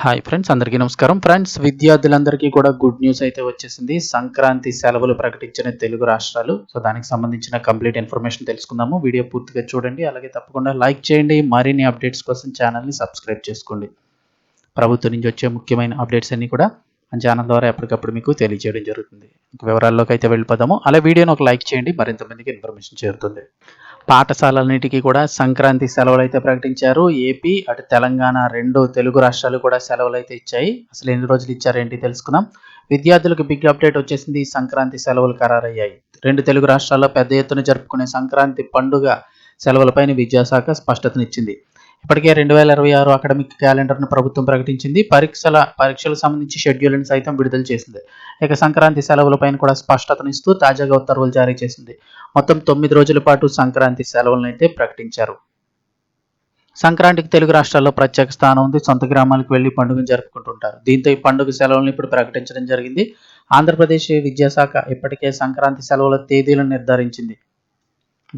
Hi friends, అందరికీ నమస్కారం. Friends, విద్యార్థులందరికీ కూడా గుడ్ న్యూస్ అయితే వచ్చేసింది. సంక్రాంతి సెలవులు ప్రకటించిన తెలుగు రాష్ట్రాలు. సో దానికి సంబంధించిన కంప్లీట్ ఇన్ఫర్మేషన్ తెలుసుకుందాము. వీడియో పూర్తిగా చూడండి. అలాగే తప్పకుండా లైక్ చేయండి. మరిన్ని అప్డేట్స్ కోసం ఛానల్ని సబ్స్క్రైబ్ చేసుకోండి. ప్రభుత్వం నుంచి వచ్చే ముఖ్యమైన అప్డేట్స్ అన్ని కూడా మన ఛానల్ ద్వారా ఎప్పటికప్పుడు మీకు తెలియజేయడం జరుగుతుంది. వివరాల్లోకి అయితే వెళ్ళిపోదాము. అలా వీడియోని ఒక లైక్ చేయండి, మరింత మందికి ఇన్ఫర్మేషన్ చేరుతుంది. పాఠశాలలన్నిటికీ కూడా సంక్రాంతి సెలవులు అయితే ప్రకటించారు. ఏపీ అటు తెలంగాణ రెండు తెలుగు రాష్ట్రాలు కూడా సెలవులు అయితే ఇచ్చాయి. అసలు ఎన్ని రోజులు ఇచ్చారేంటి తెలుసుకుందాం. విద్యార్థులకు బిగ్ అప్డేట్ వచ్చేసింది. సంక్రాంతి సెలవులు ఖరారయ్యాయి. రెండు తెలుగు రాష్ట్రాల్లో పెద్ద ఎత్తున జరుపుకునే సంక్రాంతి పండుగ సెలవులపైన విద్యాశాఖ స్పష్టతనిచ్చింది. ఇప్పటికే 2026 అకాడమిక్ క్యాలెండర్ను ప్రభుత్వం ప్రకటించింది. పరీక్షలకు సంబంధించి షెడ్యూల్ని సైతం విడుదల చేసింది. ఇక సంక్రాంతి సెలవులపైన కూడా స్పష్టతనిస్తూ తాజాగా ఉత్తర్వులు జారీ చేసింది. మొత్తం 9 రోజుల పాటు సంక్రాంతి సెలవులను అయితే ప్రకటించారు. సంక్రాంతికి తెలుగు రాష్ట్రాల్లో ప్రత్యేక స్థానం ఉంది. సొంత గ్రామాలకు వెళ్లి పండుగను జరుపుకుంటుంటారు. దీంతో ఈ పండుగ సెలవులను ఇప్పుడు ప్రకటించడం జరిగింది. ఆంధ్రప్రదేశ్ విద్యాశాఖ ఇప్పటికే సంక్రాంతి సెలవుల తేదీలను నిర్ధారించింది.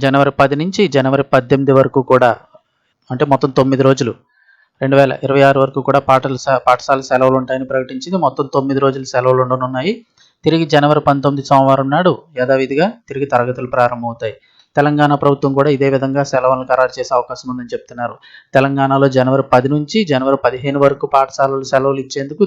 జనవరి 10 నుంచి జనవరి 18 వరకు కూడా, అంటే మొత్తం 9 రోజులు 2026 వరకు కూడా పాఠశాల సెలవులు ఉంటాయని ప్రకటించింది. మొత్తం 9 రోజులు సెలవులు ఉండనున్నాయి. తిరిగి జనవరి 19 సోమవారం నాడు యథావిధిగా తిరిగి తరగతులు ప్రారంభమవుతాయి. తెలంగాణ ప్రభుత్వం కూడా ఇదే విధంగా సెలవులను ఖరారు చేసే అవకాశం ఉందని చెప్తున్నారు. తెలంగాణలో జనవరి 10 నుంచి జనవరి 15 వరకు పాఠశాలలు సెలవులు ఇచ్చేందుకు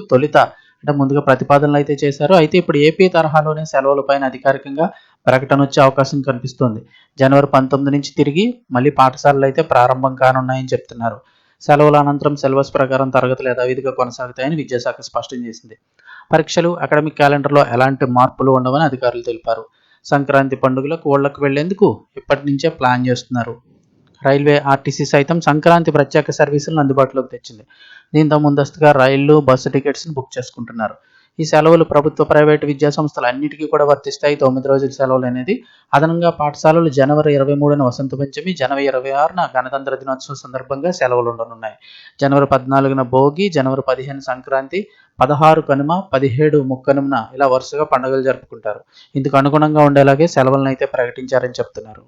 ముందుగా ప్రతిపాదనలు అయితే చేశారు. అయితే ఇప్పుడు ఏపీ తరహాలోనే సెలవులపైన అధికారికంగా ప్రకటన వచ్చే అవకాశం కనిపిస్తోంది. జనవరి 19 నుంచి తిరిగి మళ్ళీ పాఠశాలలు అయితే ప్రారంభం కానున్నాయని చెప్తున్నారు. సెలవుల అనంతరం సిలబస్ ప్రకారం తరగతులు యథావిధిగా కొనసాగుతాయని విద్యాశాఖ స్పష్టం చేసింది. పరీక్షలు, అకాడమిక్ క్యాలెండర్లో ఎలాంటి మార్పులు ఉండవని అధికారులు తెలిపారు. సంక్రాంతి పండుగలకు ఊళ్ళకు వెళ్లేందుకు ఇప్పటి నుంచే ప్లాన్ చేస్తున్నారు. రైల్వే, ఆర్టీసీ సైతం సంక్రాంతి ప్రత్యేక సర్వీసులను అందుబాటులోకి తెచ్చింది. దీంతో ముందస్తుగా రైళ్లు, బస్సు టికెట్స్ను బుక్ చేసుకుంటున్నారు. ఈ సెలవులు ప్రభుత్వ, ప్రైవేటు విద్యా సంస్థలు అన్నిటికీ కూడా వర్తిస్తాయి. 9 రోజుల సెలవులు అనేది అదనంగా పాఠశాలలు జనవరి 23న వసంత పంచమి, జనవరి 26న గణతంత్ర దినోత్సవం సందర్భంగా సెలవులు ఉండనున్నాయి. జనవరి 14న భోగి, జనవరి 15 సంక్రాంతి, 16 కనుమ, 17 ముక్కనుమన ఇలా వరుసగా పండుగలు జరుపుకుంటారు. ఇందుకు అనుగుణంగా ఉండేలాగే సెలవులను అయితే ప్రకటించారని చెప్తున్నారు.